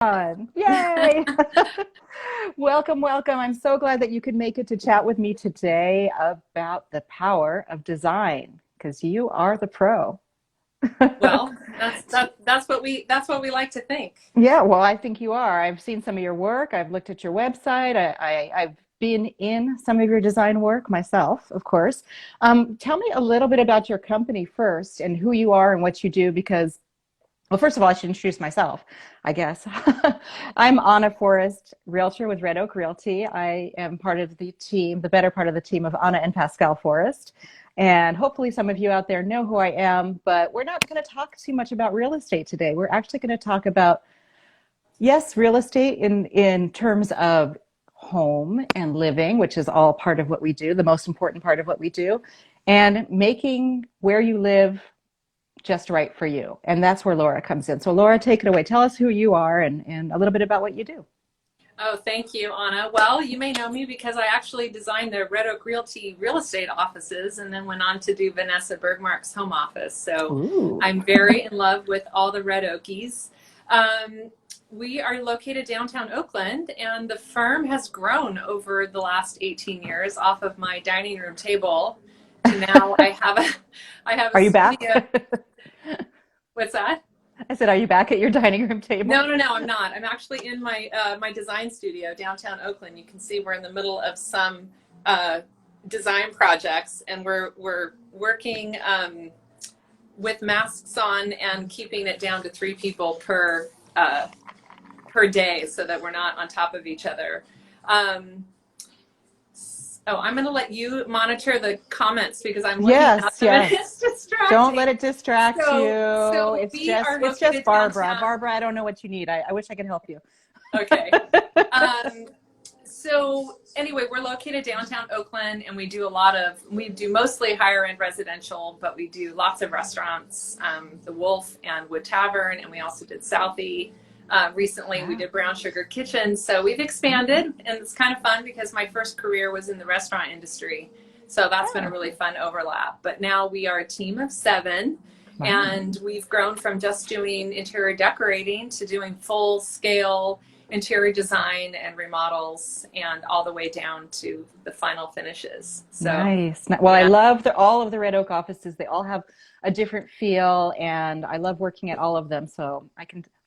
on. Yay! Welcome, welcome. I'm so glad that you could make it to chat with me today about the power of design because you are the pro. Well, that's what we like to think. Yeah, well, I think you are. I've seen some of your work. I've looked at your website. I've been in some of your design work myself, of course. Tell me a little bit about your company first and who you are and what you do, because well, first of all, I should introduce myself, I guess. I'm Anna Forrest, realtor with Red Oak Realty. I am part of the team, the better part of the team of Anna and Pascal Forrest. And hopefully some of you out there know who I am, but we're not going to talk too much about real estate today. We're actually going to talk about, yes, real estate in terms of home and living, which is all part of what we do, the most important part of what we do, and making where you live just right for you. And that's where Laura comes in. So Laura, take it away. Tell us who you are and a little bit about what you do. Oh, thank you, Anna. Well, you may know me because I actually designed the Red Oak Realty real estate offices and then went on to do Vanessa Bergmark's home office. So Ooh. I'm very in love with all the Red Okies. We are located downtown Oakland, and the firm has grown over the last 18 years off of my dining room table to now I have a Are you back? studio. What's that? I said, are you back at your dining room table? No, no, no, I'm not. I'm actually in my design studio downtown Oakland. You can see we're in the middle of some uh, design projects, and we're working with masks on and keeping it down to 3 people per day, so that we're not on top of each other. Um, oh, I'm going to let you monitor the comments because I'm looking at Yes, them and yes. it's Don't distracting. let it distract So you. It's we just are it's just located Barbara. downtown. Barbara, I don't know what you need. I wish I could help you. Okay. Um, so anyway, we're located downtown Oakland, and we do mostly higher end residential, but we do lots of restaurants, the Wolf and Wood Tavern, and we also did Southie. Recently, we Wow. did Brown Sugar Kitchen. So we've expanded, and it's kind of fun because my first career was in the restaurant industry. So that's been a Oh, really fun overlap. But now we are a team of 7, wow. and we've grown from just doing interior decorating to doing full scale interior design and remodels and all the way down to the final finishes. So, Nice. Well, I yeah. love all of the Red Oak offices. They all have a different feel, and I love working at all of them. So I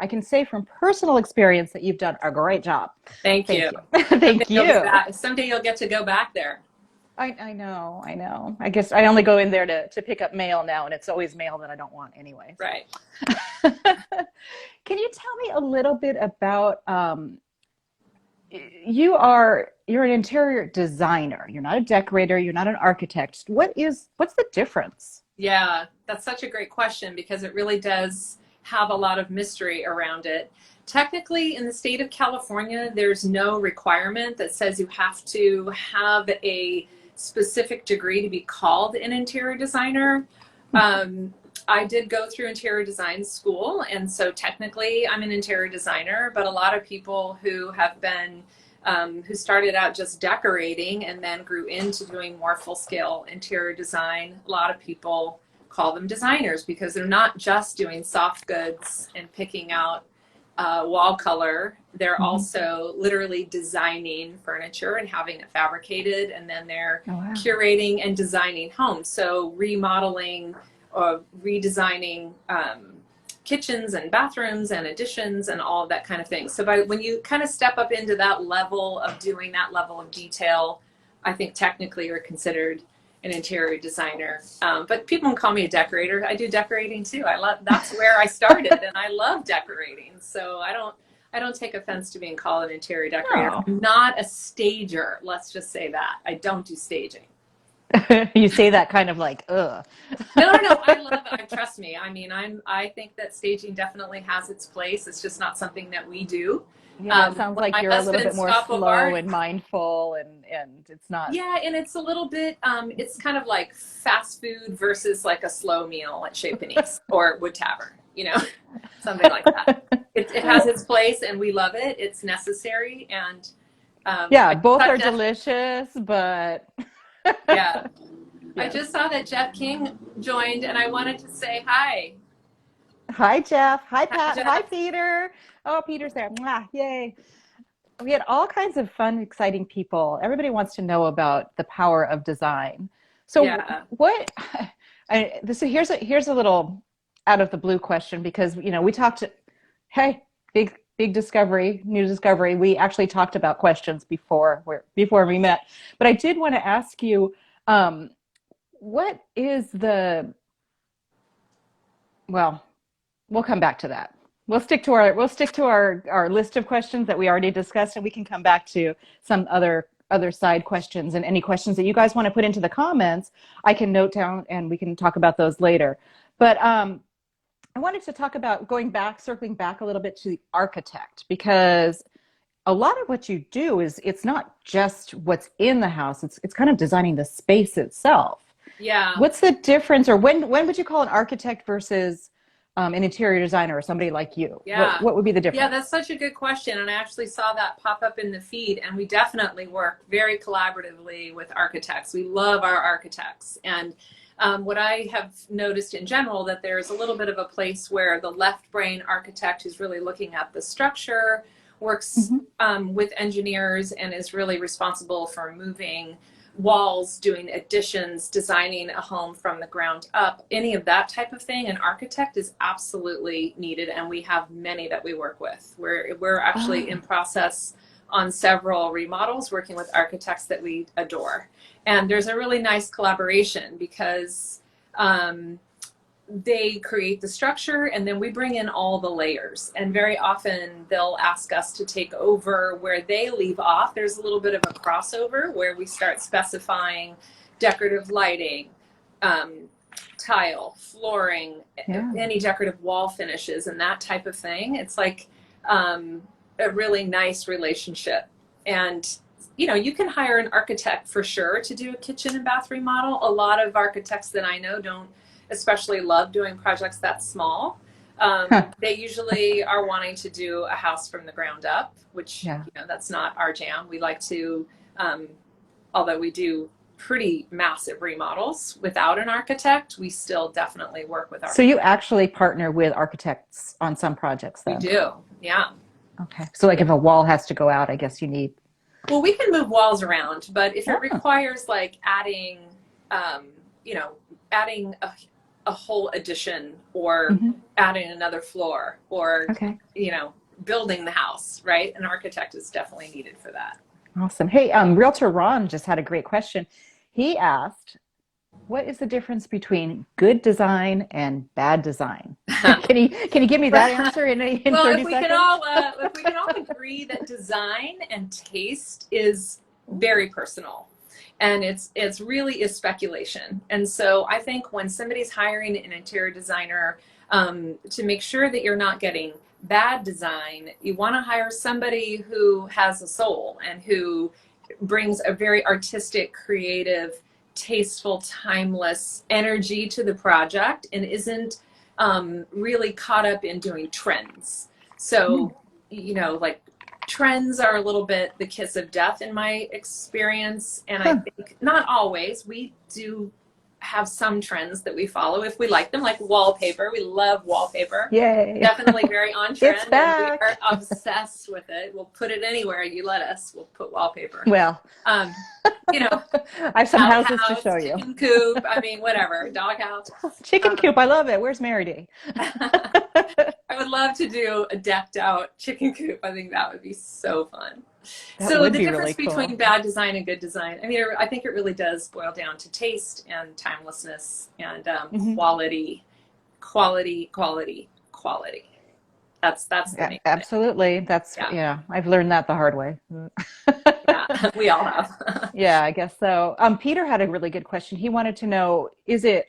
can say from personal experience that you've done a great job. Thank you. Thank you. Someday Thank you'll be you. back. Someday you'll get to go back there. I know, I know. I guess I only go in there to pick up mail now, and it's always mail that I don't want anyway. So. Right. Can you tell me a little bit about you're an interior designer. You're not a decorator, you're not an architect. What's the difference? Yeah, that's such a great question because it really does have a lot of mystery around it. Technically, in the state of California, there's no requirement that says you have to have a specific degree to be called an interior designer. Um, I did go through interior design school, and so technically I'm an interior designer, but a lot of people who started out just decorating and then grew into doing more full scale interior design, a lot of people call them designers because they're not just doing soft goods and picking out wall color. They're Mhm. also literally designing furniture and having it fabricated, and then they're Oh, wow. curating and designing homes. So remodeling or redesigning kitchens and bathrooms and additions and all of that kind of thing. So when you kind of step up into that level of doing that level of detail, I think technically you're considered an interior designer. But people can call me a decorator. I do decorating too. That's where I started, and I love decorating. So I don't take offense to being called an interior decorator. No. I'm not a stager. Let's just say that I don't do staging. You say that kind of like, ugh. No, no, no. I love it. Trust me. I mean, I think that staging definitely has its place. It's just not something that we do. Yeah, it sounds When like my you're a little husband bit more Scott slow Bovard, and mindful and it's not. yeah, and it's a little bit. It's kind of like fast food versus like a slow meal at Chez Panisse or Wood Tavern. Something like that. It has its place, and we love it. It's necessary, and Yeah, I both thought are Jeff, delicious, but yeah, I yes. just saw that Jeff King joined, and I wanted to say hi. Hi, Jeff. Hi, Hi, Pat. Hi, Jeff. Peter. Oh, Peter's there. Mwah, yay. We had all kinds of fun, exciting people. Everybody wants to know about the power of design. So, Yeah. what? Here's a little out of the blue question because we talked. Hey, big discovery, new discovery. We actually talked about questions before we met, but I did want to ask you, what is the well? We'll come back to that. We'll stick to our list of questions that we already discussed, and we can come back to some other side questions and any questions that you guys want to put into the comments. I can note down, and we can talk about those later. But I wanted to talk about circling back a little bit to the architect, because a lot of what you do is it's not just what's in the house. It's kind of designing the space itself. Yeah. What's the difference, or when would you call an architect versus an interior designer or somebody like you? Yeah. What would be the Yeah, difference? that's such a good question. And I actually saw that pop up in the feed. And we definitely work very collaboratively with architects. We love our architects. And what I have noticed in general, that there's a little bit of a place where the left brain architect who's really looking at the structure works Hmm. with engineers and is really responsible for moving walls, doing additions, designing a home from the ground up, any of that type of thing. An architect is absolutely needed, and we have many that we work with. We're actually in Oh, process on several remodels working with architects that we adore. And there's a really nice collaboration because they create the structure and then we bring in all the layers, and very often they'll ask us to take over where they leave off. There's a little bit of a crossover where we start specifying decorative lighting, tile, flooring, yeah. any decorative wall finishes and that type of thing. It's like a really nice relationship. And you can hire an architect for sure to do a kitchen and bath remodel. A lot of architects that I know don't especially love doing projects that small. Huh. They usually are wanting to do a house from the ground up, which, Yeah. that's not our jam. We like to, although we do pretty massive remodels without an architect, we still definitely work with So you architects. actually partner with architects on some projects We then? do, yeah. Okay. So like if a wall has to go out, I guess you need. Well, we can move walls around, but if it Oh. requires like adding, um, adding a whole addition or Hmm. adding another floor or, Okay. building the house, right? An architect is definitely needed for that. Awesome. Hey, Realtor Ron just had a great question. He asked, what is the difference between good design and bad design? Can you give me that answer in Well, 30 seconds? if we can all agree that design and taste is very personal, and it's really is speculation. And so I think when somebody's hiring an interior designer, to make sure that you're not getting bad design, you want to hire somebody who has a soul and who brings a very artistic, creative, tasteful, timeless energy to the project and isn't really caught up in doing trends. Hmm. So, like trends are a little bit the kiss of death in my experience. And I Huh. think not always. We do have some trends that we follow if we like them, like wallpaper. We love wallpaper. Yay. Definitely very on It's trend, and we back. are obsessed with it. We'll put it anywhere you let us. We'll put wallpaper. Well, Um, you know, I have some houses to outhouse, show you. chicken coop. I mean, whatever, doghouse. Chicken Um, coop, I love it. Where's Meredy? I would love to do a decked out chicken coop. I think that would be so fun. That So would the be difference really between cool. bad design and good design, I mean, I think it really does boil down to taste and timelessness and Hmm. quality, quality, quality, quality. That's the Yeah, main thing. absolutely. That's, Yeah, yeah, I've learned that the hard way. yeah, we all have. Yeah, I guess so. Peter had a really good question. He wanted to know, is it,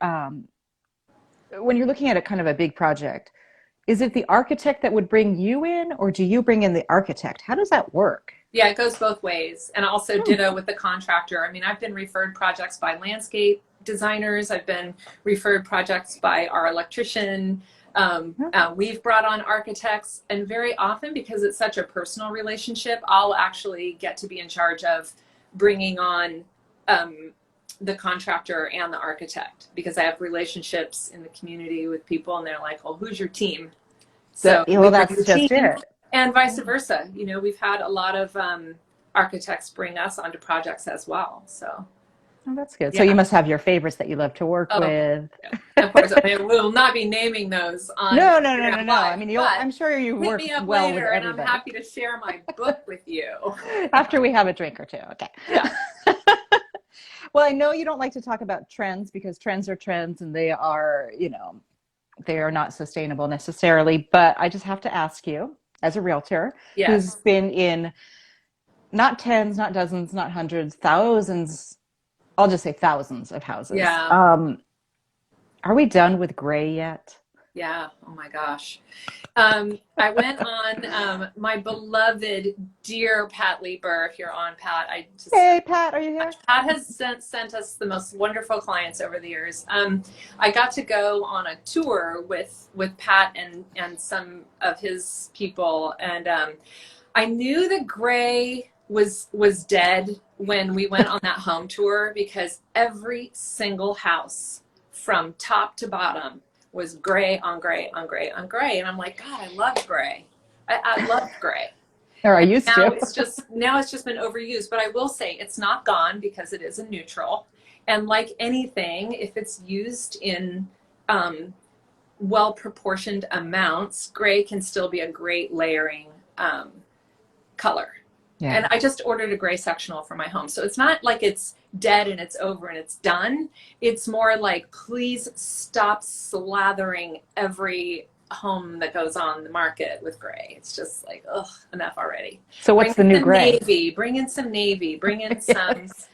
when you're looking at a kind of a big project, is it the architect that would bring you in, or do you bring in the architect? How does that work? Yeah, it goes both ways. And also Hmm. ditto with the contractor. I mean, I've been referred projects by landscape designers. I've been referred projects by our electrician. We've brought on architects, and very often, because it's such a personal relationship, I'll actually get to be in charge of bringing on the contractor and the architect, because I have relationships in the community with people, and they're like, "Well, who's your team?" So Well, we bring the that's just team, it. And vice versa. You know, we've had a lot of architects bring us onto projects as well. So, Oh, that's good. So you yeah. must have your favorites that you love to work Oh, with. yeah. Of course, I will not be naming those on No, no, no, no, Instagram no. I Live, mean, but I'm sure you hit work me up well with later and I'm everybody happy to share my book with you. after we have a drink or two. Okay. Yeah. Well, I know you don't like to talk about trends because trends are trends and they are, they are not sustainable necessarily. But I just have to ask you, as a realtor who's Yes. been in not tens, not dozens, not hundreds, thousands, I'll just say thousands of houses. Yeah. Are we done with gray yet? Yeah. Oh my gosh. I went on my beloved, dear Pat Leeper. If you're on, Pat, I just Hey, Pat, are you here? Pat has sent us the most wonderful clients over the years. I got to go on a tour with Pat and some of his people, and I knew the gray was dead when we went on that home tour because every single house from top to bottom was gray on gray on gray on gray, and I'm like, God, I love gray. I love gray. Or I And used to. now it's just been overused. But I will say it's not gone because it is a neutral. And like anything, if it's used in well proportioned amounts, gray can still be a great layering color. Yeah. And I just ordered a gray sectional for my home. So it's not like it's dead and it's over and it's done. It's more like, please stop slathering every home that goes on the market with gray. It's just like, ugh, enough already. So what's the new gray? Bring in some navy, bring in some, Yes.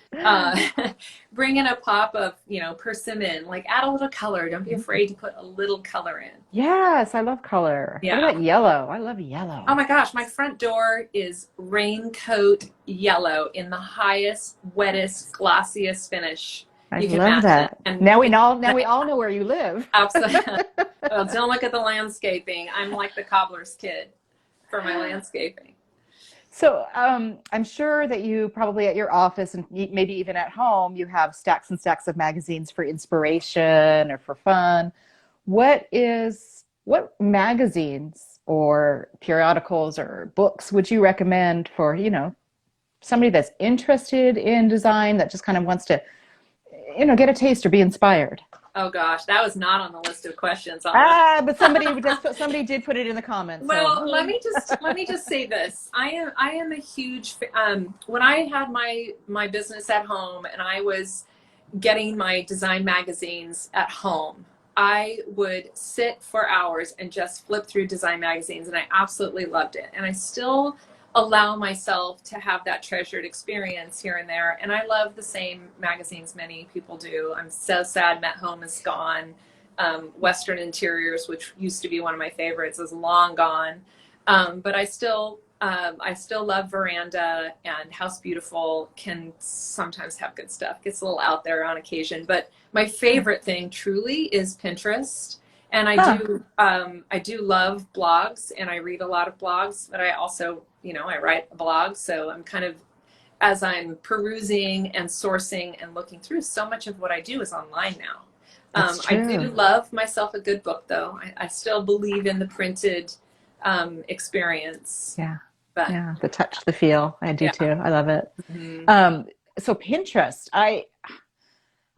uh, bring in a pop of, persimmon, like add a little color. Don't be afraid to put a little color in. Yes, I love color. What Yeah. about yellow? I love yellow. Oh my gosh, my front door is raincoat yellow in the highest, wettest, glossiest finish I you can love imagine. that. And Now we all know where you live. absolutely. Well, don't look at the landscaping. I'm like the cobbler's kid for my landscaping. So I'm sure that you probably at your office and maybe even at home, you have stacks and stacks of magazines for inspiration or for fun. What magazines or periodicals or books would you recommend for, somebody that's interested in design that just kind of wants to, get a taste or be inspired? Oh gosh, that was not on the list of questions. But somebody did put it in the comments. Well, So. let me just say this. I am a huge when I had my business at home and I was getting my design magazines at home, I would sit for hours and just flip through design magazines, and I absolutely loved it. And I still allow myself to have that treasured experience here and there. And I love the same magazines many people do. I'm so sad Met Home is gone. Western Interiors, which used to be one of my favorites, is long gone. But I still love Veranda, and House Beautiful can sometimes have good stuff. Gets a little out there on occasion, but my favorite thing truly is Pinterest. And I do love blogs, and I read a lot of blogs, but I also, I write a blog. So I'm kind of, as I'm perusing and sourcing and looking through, so much of what I do is online now. That's I do true. love myself a good book, though. I still believe in the printed experience. Yeah. But Yeah. The touch, the feel. I do yeah. too. I love it. Mhm. So Pinterest, I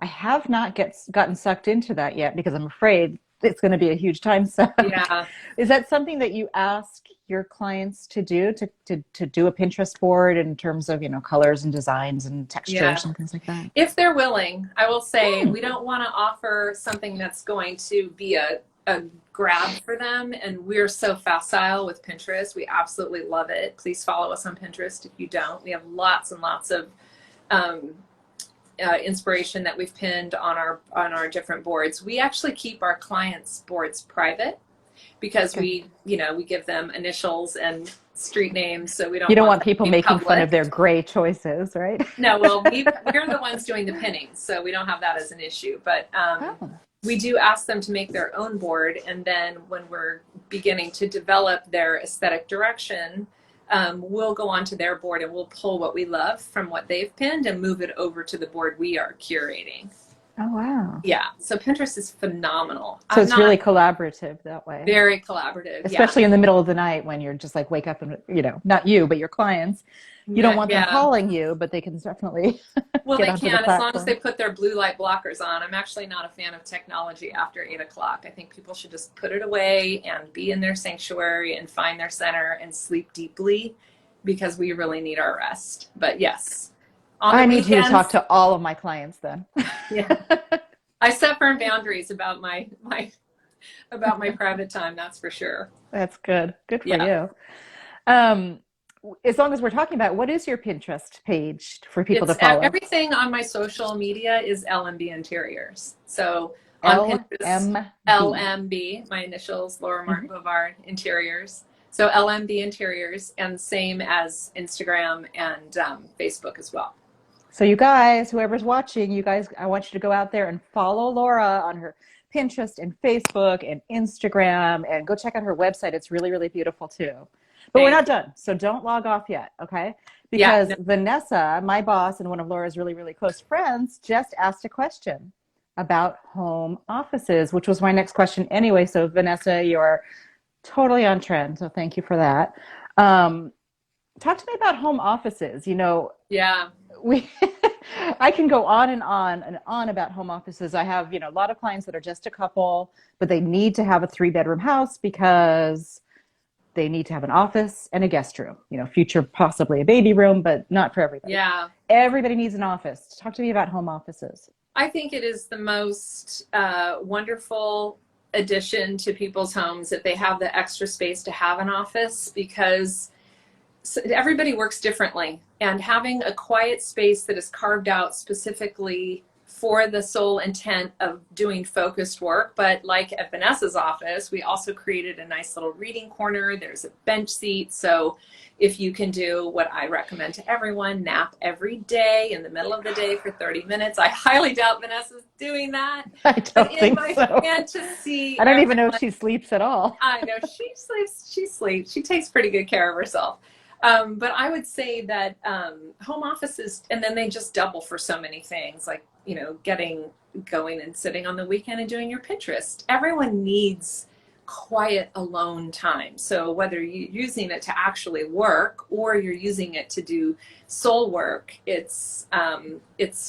have not gotten sucked into that yet because I'm afraid it's going to be a huge time suck. Yeah. Is that something that you ask your clients to do to do a Pinterest board in terms of, colors and designs and Yeah. textures and things like that? If they're willing, I will say we don't want to offer something that's going to be a grab for them. And we're so facile with Pinterest. We absolutely love it. Please follow us on Pinterest if you don't. We have lots and lots of inspiration that we've pinned on our different boards. We actually keep our clients' boards private because Okay. we give them initials and street names, so we don't You don't want want them to people be making fun of public. their gray choices, right? No, well, we're the ones doing the pinning, so we don't have that as an issue. But Oh, we do ask them to make their own board, and then when we're beginning to develop their aesthetic direction, we'll go onto their board and we'll pull what we love from what they've pinned and move it over to the board we are curating. Oh, wow. Yeah, so Pinterest is phenomenal. So I'm it's really not collaborative that way, very collaborative. Yeah, especially in the middle of the night when you're just like wake up and, not you, but your clients. You don't yeah, want them yeah. calling you, but they can definitely Well, get they onto the can as long as they platform. put their blue light blockers on. I'm actually not a fan of technology after 8 o'clock. I think people should just put it away and be in their sanctuary and find their center and sleep deeply because we really need our rest. But yes, on the I need you to talk weekends, to all of my clients then. yeah, I set firm boundaries about my private time. That's for sure. That's good. Good for Yeah. you. Um, as long as we're talking about, what is your Pinterest page for people to It's follow? everything on my social media is LMB Interiors. So on Pinterest, LMB. LMB, my initials, Laura Mhm. Martin Bovard Interiors. So LMB Interiors, and same as Instagram and Facebook as well. So you guys, whoever's watching, you guys, I want you to go out there and follow Laura on her Pinterest and Facebook and Instagram and go check out her website. It's really, really beautiful too. But we're Thank not you. done. So don't log off yet, okay? Yeah, Because no, Vanessa, my boss and one of Laura's really, really close friends, just asked a question about home offices, which was my next question anyway. So Vanessa, you're totally on trend. So thank you for that. Um, Talk to me about home offices. yeah, We I can go on and on and on about home offices. I have, a lot of clients that are just a couple, but they need to have a three-bedroom house because they need to have an office and a guest room, future possibly a baby room, but not for everybody. yeah. Everybody needs an office. Talk to me about home offices. I think it is the most wonderful addition to people's homes if they have the extra space to have an office because everybody works differently, and having a quiet space that is carved out specifically for the sole intent of doing focused work. But like at Vanessa's office, we also created a nice little reading corner. There's a bench seat. So if you can do what I recommend to everyone, nap every day in the middle of the day for 30 minutes. I highly doubt Vanessa's doing that. I But don't in think my so. fantasy, I don't even know if everyone, she sleeps at all. I know she sleeps. She sleeps. She takes pretty good care of herself. But I would say that home offices, and then they just double for so many things, like going and sitting on the weekend and doing your Pinterest. Everyone needs quiet alone time. So whether you're using it to actually work or you're using it to do soul work, it's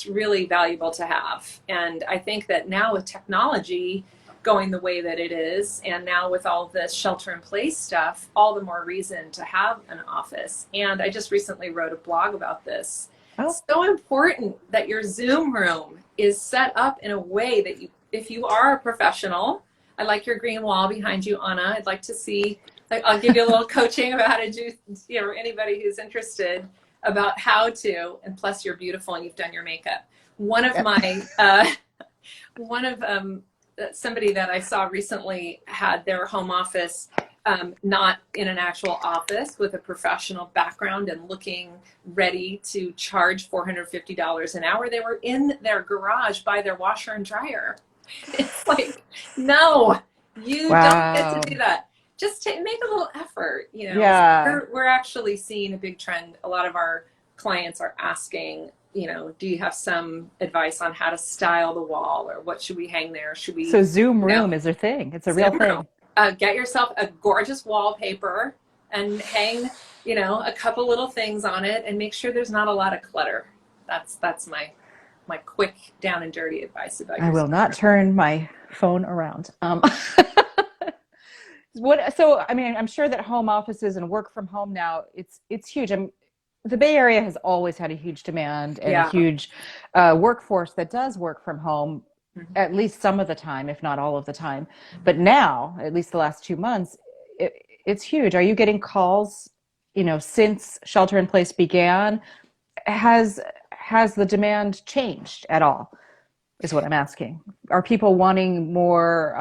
really valuable to have. And I think that now with technology going the way that it is, and now with all this shelter in place stuff, all the more reason to have an office. And I just recently wrote a blog about this. Oh, So important that your Zoom room is set up in a way that if you are a professional, I like your green wall behind you, Anna. I'd like to see, like, I'll give you a little coaching about how to do, anybody who's interested about how to, and plus you're beautiful and you've done your makeup. One of yep. my, one of, somebody that I saw recently had their home office not in an actual office with a professional background and looking ready to charge $450 an hour. They were in their garage by their washer and dryer. It's like, no, you don't get to Wow. do that. Just make a little effort. Yeah. We're actually seeing a big trend. A lot of our clients are asking, do you have some advice on how to style the wall, or what should we hang there? Should we, So Zoom you know, room is a thing. It's a real Zoom room? thing. Get yourself a gorgeous wallpaper and hang, a couple little things on it, and make sure there's not a lot of clutter. That's my quick down and dirty advice about I your will Zoom not room. turn my phone around. So I mean, I'm sure that home offices and work from home now, it's huge. The Bay Area has always had a huge demand and a Yeah. huge workforce that does work from home Mhm. at least some of the time, if not all of the time. But now, at least the last 2 months, it's huge. Are you getting calls, since shelter in place began? Has the demand changed at all? Is what I'm asking. Are people wanting more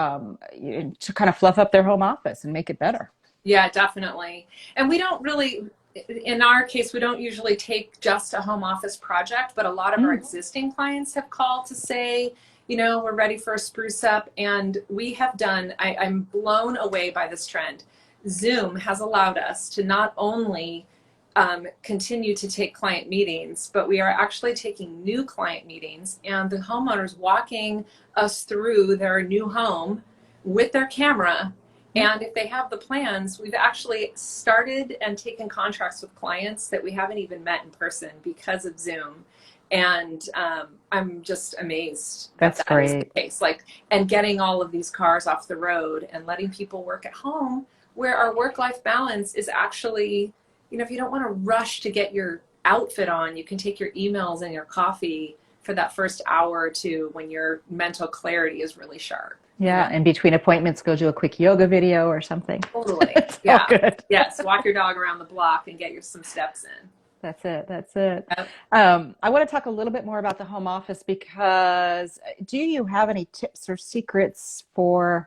to kind of fluff up their home office and make it better? Yeah, definitely. And we don't really, in our case, we don't usually take just a home office project, but a lot of our Mm. existing clients have called to say, we're ready for a spruce up. And we have done, I'm blown away by this trend. Zoom has allowed us to not only continue to take client meetings, but we are actually taking new client meetings, and the homeowners walking us through their new home with their camera. And if they have the plans, we've actually started and taken contracts with clients that we haven't even met in person because of Zoom. And I'm just amazed That's that is the great. case. Like, and getting all of these cars off the road and letting people work at home, where our work-life balance is actually, if you don't want to rush to get your outfit on, you can take your emails and your coffee for that first hour or two when your mental clarity is really sharp. Yeah, and between appointments, go do a quick yoga video or something. Totally. It's all Yeah. good. Yes. Walk your dog around the block and get some steps in. That's it. That's it. Yep. I want to talk a little bit more about the home office because do you have any tips or secrets for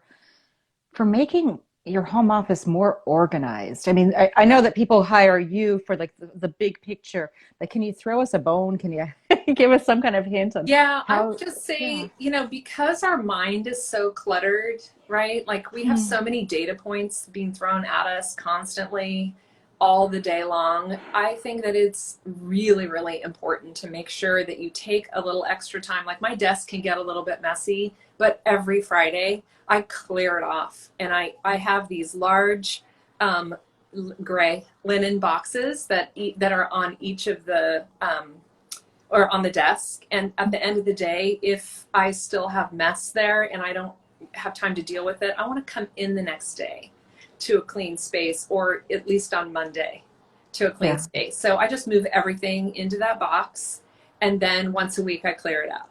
making your home office more organized? I mean, I know that people hire you for like the big picture, but can you throw us a bone? Can you give us some kind of hint on Yeah, I how? would just Yeah. say, because our mind is so cluttered, right? Like we have so many data points being thrown at us constantly all the day long. I think that it's really, really important to make sure that you take a little extra time. Like my desk can get a little bit messy, but every Friday I clear it off. And I have these large gray linen boxes that are on each of the or on the desk. And at the end of the day, if I still have mess there and I don't have time to deal with it, I want to come in the next day to a clean space, or at least on Monday to a clean Yeah. space. So I just move everything into that box, and then once a week I clear it out.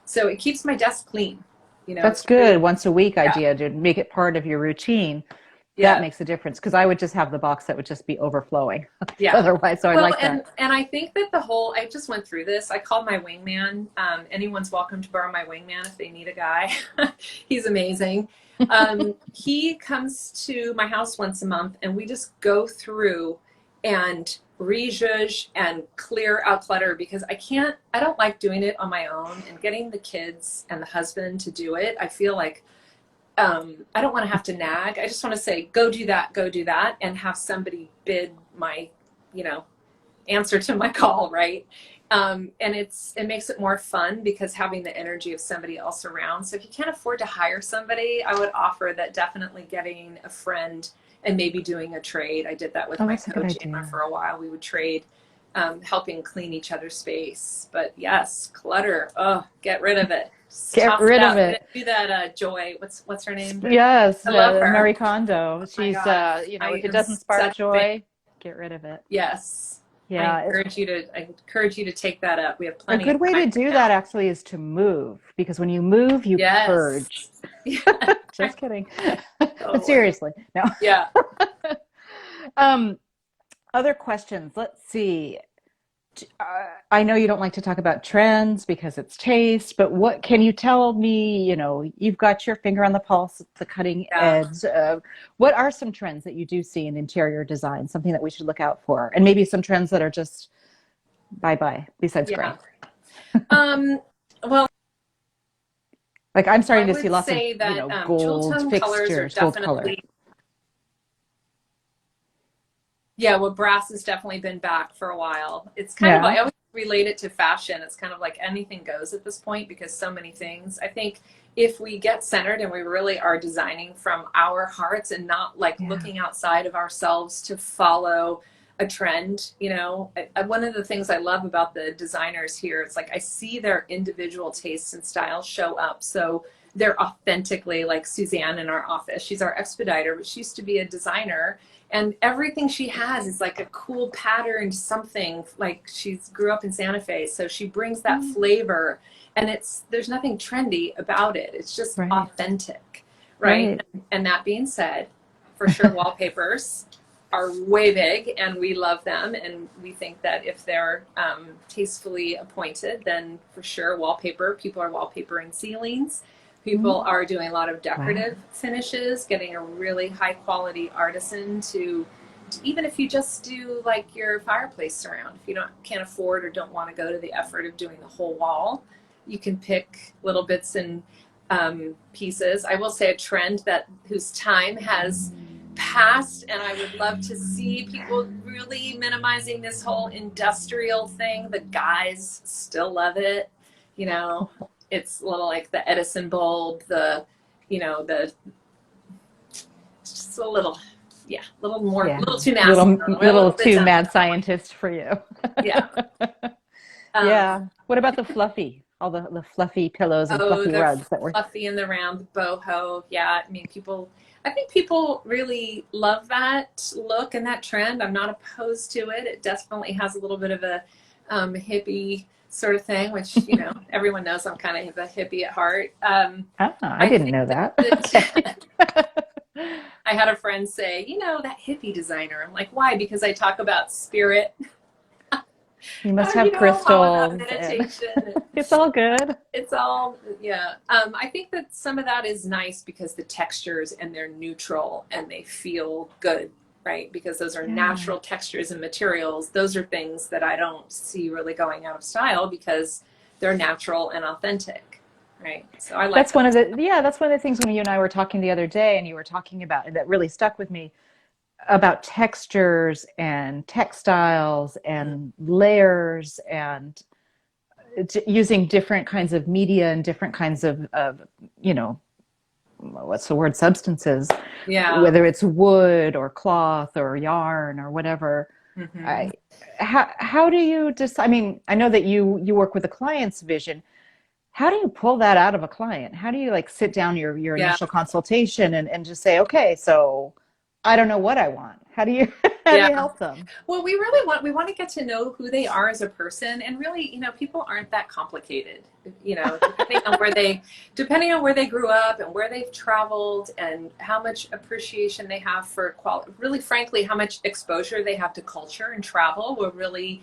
So it keeps my desk clean. That's It's really, good. Once a week yeah, idea to make it part of your routine. That yeah. makes a difference because I would just have the box that would just be overflowing Yeah. otherwise. So I Well, like that. and I think that I just went through this. I called my wingman. Anyone's welcome to borrow my wingman if they need a guy. He's amazing. He comes to my house once a month, and we just go through and rejudge and clear out clutter, because I don't like doing it on my own, and getting the kids and the husband to do it. I feel like I don't want to have to nag. I just want to say, go do that, and have somebody bid my, answer to my call, right? And it makes it more fun because having the energy of somebody else around. So if you can't afford to hire somebody, I would offer that definitely getting a friend and maybe doing a trade. I did that with Oh, my that's a good coach, Anna, idea. for a while. We would trade, helping clean each other's space. But yes, clutter. Oh, get rid of it. Just Get toss it rid of out. it. Do that, Joy. What's her name? Yes, I love her. Marie Kondo. Oh my She's, God. I if it am doesn't spark such a fan. joy, get rid of it. Yes. Yeah, I encourage you to take that up. We have a plenty of good way time to do now. that actually is to move because when you move, you Yes. purge. Yeah, Just kidding. But totally. seriously, no. Yeah. Um, Other questions. Let's see. I know you don't like to talk about trends because it's taste, but what can you tell me? You've got your finger on the pulse, the cutting Yeah. edge. What are some trends that you do see in interior design, something that we should look out for? And maybe some trends that are just bye-bye, besides gray. Yeah. Well, Like I'm I starting to see would lots of, say that jewel gold tone colors are fixtures, gold color. definitely, yeah, well, brass has definitely been back for a while. It's kind of Yeah. like, I always relate it to fashion. It's kind of like anything goes at this point because so many things. I think if we get centered and we really are designing from our hearts and not like Yeah. looking outside of ourselves to follow a trend, one of the things I love about the designers here, it's like I see their individual tastes and styles show up. So they're authentically like Suzanne in our office. She's our expediter, but she used to be a designer, and everything she has is like a cool patterned something. Like she's grew up in Santa Fe, so she brings that flavor, and there's nothing trendy about it. It's just Right. authentic, right? Right. And that being said, for sure, wallpapers are way big, and we love them, and we think that if they're tastefully appointed, then for sure people are wallpapering ceilings. People are doing a lot of decorative finishes, getting a really high quality artisan to even if you just do like your fireplace surround, if you can't afford or don't want to go to the effort of doing the whole wall, you can pick little bits and pieces. I will say a trend whose time has past, and I would love to see people really minimizing this whole industrial thing. The guys still love it. You know, it's a little like the Edison bulb, the it's just a little, yeah, a little more, a Yeah. little too nasty. We're a Little little bit too done with mad that one. scientist for you. Yeah. Um, Yeah. What about the fluffy? All the fluffy pillows and oh, fluffy the rugs that were. fluffy and the round boho. Yeah. I mean, I think people really love that look and that trend. I'm not opposed to it. It definitely has a little bit of a hippie sort of thing, which, everyone knows I'm kind of a hippie at heart. Ah, I I didn't think know that, that. Okay. I had a friend say, that hippie designer. I'm like, why? Because I talk about spirit. You must Oh, have all about crystals and meditation. it's all good. It's all, yeah. I think that some of that is nice because the textures and they're neutral and they feel good, right? Because those are Yeah. natural textures and materials. Those are things that I don't see really going out of style because they're natural and authentic, right? So I like That's that. one of the yeah, that's one of the things when you and I were talking the other day and you were talking about that really stuck with me about textures and textiles and layers and using different kinds of media and different kinds of you know what's the word substances, Yeah. whether it's wood or cloth or yarn or whatever. Hmm. I how do you decide? I mean, I know that you work with a client's vision. How do you pull that out of a client? How do you like sit down your Yeah. initial consultation and just say, okay, so I don't know what I want. How do you how do Yeah. you help them? Well, we want to get to know who they are as a person, and really, people aren't that complicated. Depending on where they grew up and where they've traveled and how much appreciation they have for quality. Really, frankly, how much exposure they have to culture and travel will really,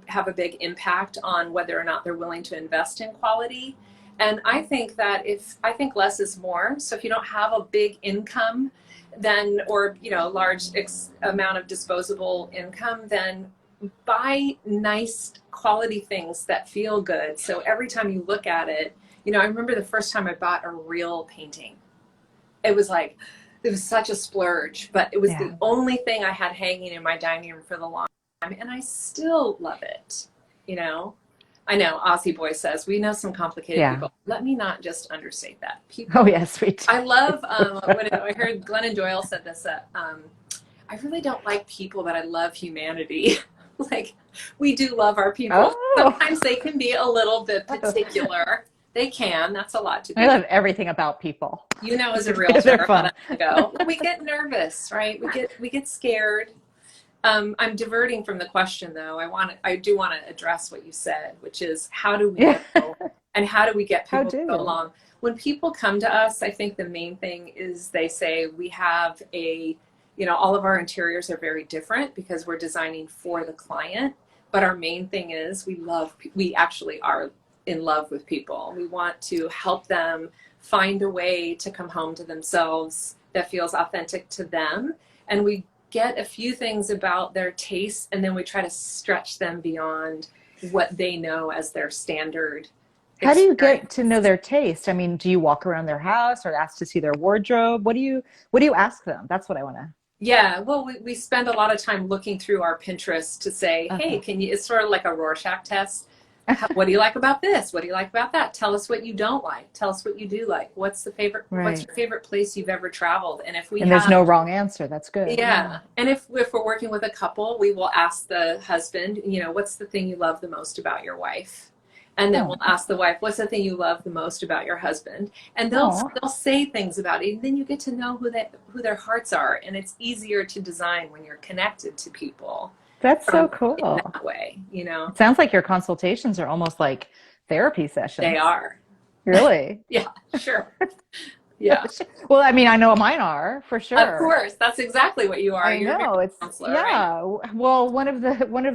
have a big impact on whether or not they're willing to invest in quality. And I think that I think less is more. So if you don't have a big income, then or large amount of disposable income, then buy nice quality things that feel good. So every time you look at it, I remember the first time I bought a real painting. It was like it was such a splurge, but it was Yeah. the only thing I had hanging in my dining room for the long time, and I still love it. You know, I know Aussie Boy says we know some complicated Yeah. people. Let me not just understate that. Oh People, yes, we I do. love when I heard Glennon Doyle said this. I really don't like people, but I love humanity. Like we do love our people. Oh, Sometimes they can be a little bit particular. They can. That's a lot to I do. love everything about people. As a They're realtor, how fun. does it go? Well, we get nervous, right? We get scared. I'm diverting from the question though. I do want to address what you said, which is how do we Yeah. know and how do we get How people do to go you? along? When people come to us, I think the main thing is they say we have all of our interiors are very different because we're designing for the client. But our main thing is we actually are in love with people. We want to help them find a way to come home to themselves that feels authentic to them. And we get a few things about their tastes and then we try to stretch them beyond what they know as their standard How do you get to know experience. their taste? I mean, do you walk around their house or ask to see their wardrobe? What do you ask them? That's what I want to. Yeah, well, we spend a lot of time looking through our Pinterest to say, hey, Okay. can you, it's sort of like a Rorschach test. What do you like about this? What do you like about that? Tell us what you don't like. Tell us what you do like. What's Right. your favorite place you've ever traveled? And if we And there's have, no wrong answer. That's good. Yeah. yeah. And if we're working with a couple, we will ask the husband, what's the thing you love the most about your wife? And then we'll Oh, ask the wife, what's the thing you love the most about your husband? And they'll oh, they'll say things about it. And then you get to know who their hearts are. And it's easier to design when you're connected to people that's so from in cool. that way. It sounds like your consultations are almost like therapy They sessions. are. Really? Yeah, sure. Yeah. Well, I mean, I know mine are for Of sure. course. That's exactly what you are. I You're a marriage know it's counselor, right? yeah. Well, one of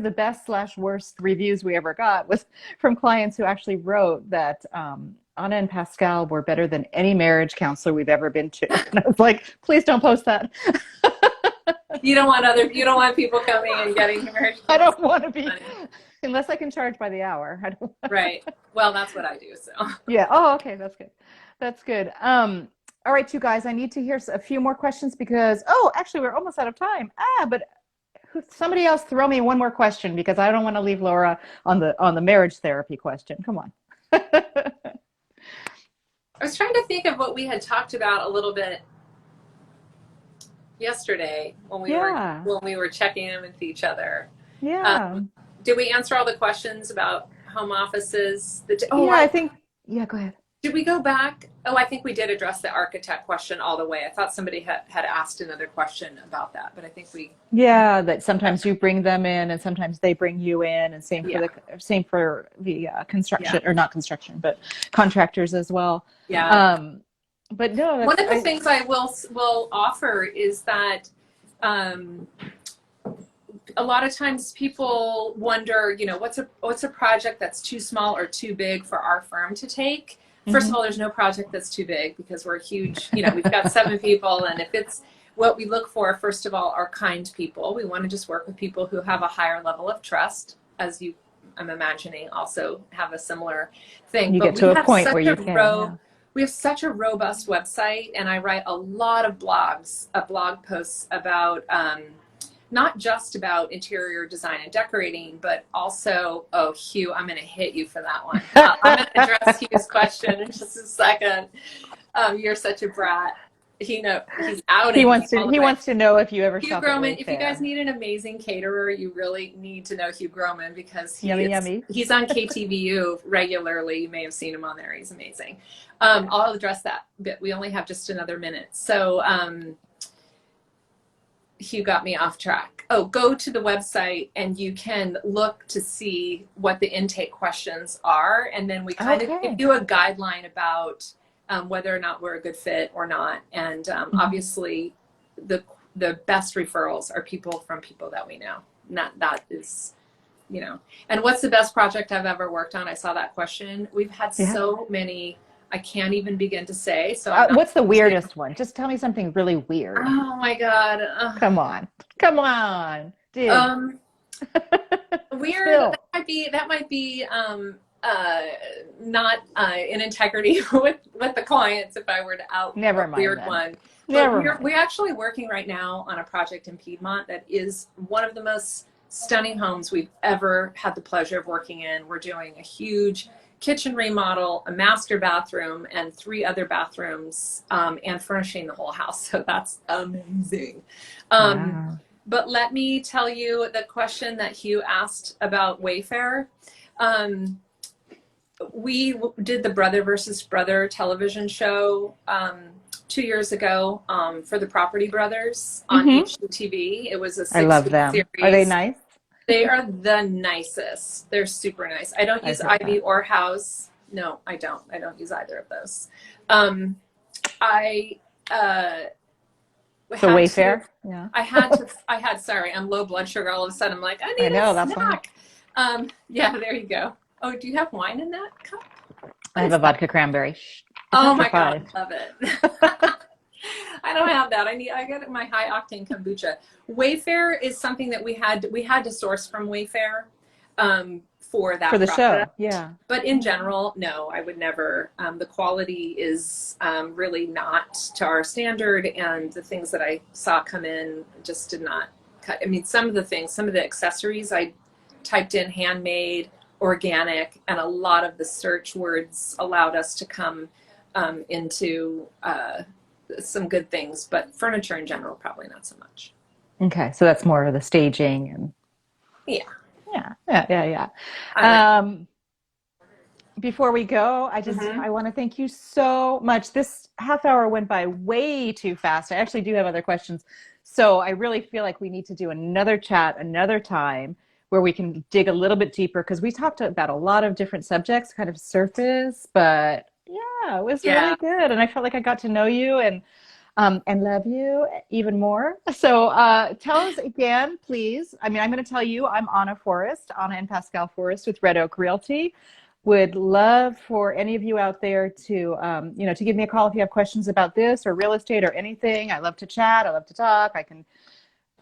the best slash worst reviews we ever got was from clients who actually wrote that Anna and Pascal were better than any marriage counselor we've ever been to. And I was like, please don't post that. You don't want people coming and getting marriage I counseling don't want to be money. unless I can charge by the hour. I don't. Right. Well, that's what I do. So Yeah. Oh, okay. That's good. That's good. All right, you guys, I need to hear a few more questions because, actually, we're almost out of time. But somebody else throw me one more question because I don't want to leave Laura on the marriage therapy question. Come on. I was trying to think of what we had talked about a little bit yesterday Yeah. when we were checking in with each other. Yeah. Did we answer all the questions about home offices? Yeah, I think, yeah, go ahead. Did we go back? Oh, I think we did address the architect question all the way. I thought somebody had asked another question about that, but I think we. Yeah, that sometimes you bring them in and sometimes they bring you in, and Yeah. same for the Yeah. construction, or not construction, but contractors as well. Yeah. But no, One of the things I will offer is that a lot of times people wonder, what's a project that's too small or too big for our firm to take. First of all, there's no project that's too big because we're huge. We've got 7 people, and if it's what we look for, first of all, are kind people. We want to just work with people who have a higher level of trust, as I'm imagining, also have a similar thing. You but get to a point where you can. Yeah. We have such a robust website, and I write a lot of blog posts about not just about interior design and decorating, but also, Hugh, I'm going to hit you for that one. I'm going to address Hugh's question in just a second. You're such a brat. He's out. He wants to know if you ever Hugh shop Groman. at Wayfair. If you guys need an amazing caterer, you really need to know Hugh Groman because yummy. He's on KTVU regularly. You may have seen him on there. He's amazing. I'll address that bit. We only have just another minute. So Hugh got me off track. Go to the website and you can look to see what the intake questions are. And then we kind of give you a guideline about whether or not we're a good fit or not. And obviously the best referrals are people from people that we know. And that is, and what's the best project I've ever worked on? I saw that question. We've had so many, I can't even begin to say. So what's the weirdest one? Just tell me something really weird. Oh my God. Come on, dude. Weird. Still. That might be not in integrity with the clients if I were to out Never mind weird then. one. We're actually working right now on a project in Piedmont that is one of the most stunning homes we've ever had the pleasure of working in. We're doing a huge kitchen remodel, a master bathroom, and 3 other bathrooms, and furnishing the whole house. So that's amazing. Wow. But let me tell you the question that Hugh asked about Wayfair. We did the Brother versus Brother television show 2 years ago for the Property Brothers on HGTV. It was a 6-week I love them. series. Are they nice? They are the nicest. They're super nice. I don't use Ivy or House. No, I don't. I don't use either of those. Wayfair? Yeah. Sorry, I'm low blood sugar. All of a sudden, I'm like, I need a snack. Yeah, there you go. Oh, do you have wine in that cup? I have a vodka cranberry. Oh my God, I love it. I don't have that. I got my high octane kombucha. Wayfair is something that we had to source from Wayfair for that the product. show. Yeah. But in general, no, I would never. The quality is really not to our standard, and the things that I saw come in just did not cut. I mean, some of the accessories I typed in handmade, organic, and a lot of the search words allowed us to come into some good things, but furniture in general, probably not so much. Okay, so that's more of the staging and yeah. Before we go, I want to thank you so much. This half hour went by way too fast. I actually do have other questions, so I really feel like we need to do another chat another time where we can dig a little bit deeper, because we talked about a lot of different subjects, kind of surface, but yeah, it was really good. And I felt like I got to know you and love you even more. So tell us again, please. I mean, I'm going to tell you, I'm Anna and Pascal Forrest with Red Oak Realty. Would love for any of you out there to, to give me a call if you have questions about this or real estate or anything. I love to chat. I love to talk.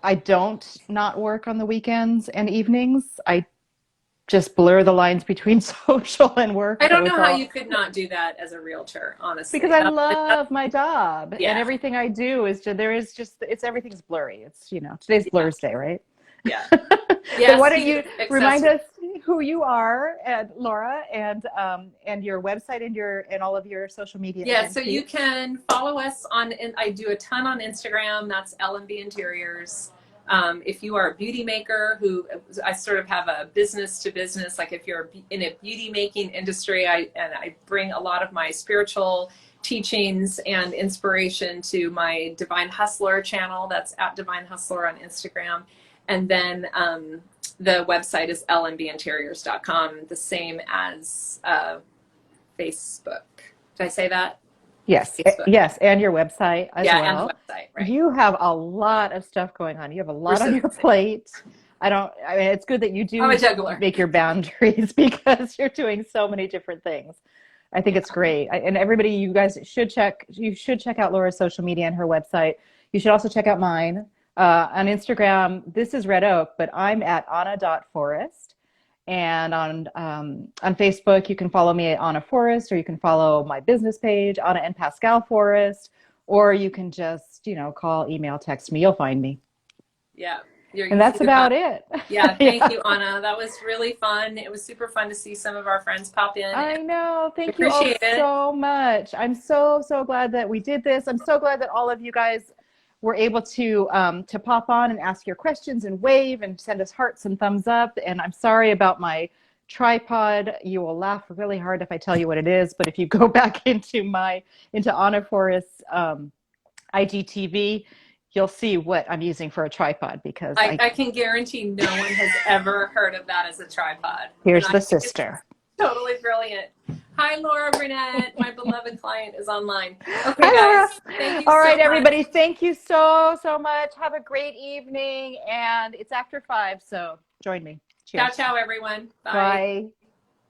I don't not work on the weekends and evenings. I just blur the lines between social and work. I So don't know it's how all you could not do that as a realtor, honestly. because I love my job and Yeah, everything I do is just, there is just, it's everything's blurry. It's, today's yeah, Blur's Day, right? yeah. But Yeah, why don't speaking you of remind accessories. us who you are, Laura, and your website and all of your social media Yeah, again, so you please. can follow us on, and I do a ton on Instagram. That's LMB Interiors. If you are a beauty maker who, I sort of have a business to business, like if you're in a beauty making industry, I bring a lot of my spiritual teachings and inspiration to my Divine Hustler channel. That's at Divine Hustler on Instagram. And then the website is lmbinteriors.com, the same as Facebook. Did I say that? Yes, Facebook. yes, and your website as Yeah, and the well. website, right. You have a lot of stuff going on. You have a We're lot on so your busy. plate. I mean, it's good that you I'm a do juggler. make your boundaries because you're doing so many different things. I think Yeah. it's great. And everybody, you should check out Laura's social media and her website. You should also check out mine. On Instagram, this is Red Oak, but I'm at anna.forest. And on Facebook, you can follow me at Anna Forest, or you can follow my business page, Anna and Pascal Forest, or you can just, call, email, text me. You'll find me. Yeah. You're And easy that's to find. about it. Yeah, thank Yeah, you, Anna. That was really fun. It was super fun to see some of our friends pop in, and I know. we Thank you all appreciate it. so much. I'm so, so glad that we did this. I'm so glad that all of you guys were able to pop on and ask your questions and wave and send us hearts and thumbs up. And I'm sorry about my tripod. You will laugh really hard if I tell you what it is. But if you go back into Anna Forrest's IGTV, you'll see what I'm using for a tripod because I can guarantee no one has ever heard of that as a tripod. And here's I the think it's sister. totally brilliant. Hi, Laura Burnett. My beloved client is online. Okay, Hi, Laura. guys. Thank you All so right, much. everybody. Thank you so, so much. Have a great evening. And it's after 5, so join me. Ciao, Cheers. ciao, everyone. Bye. Bye.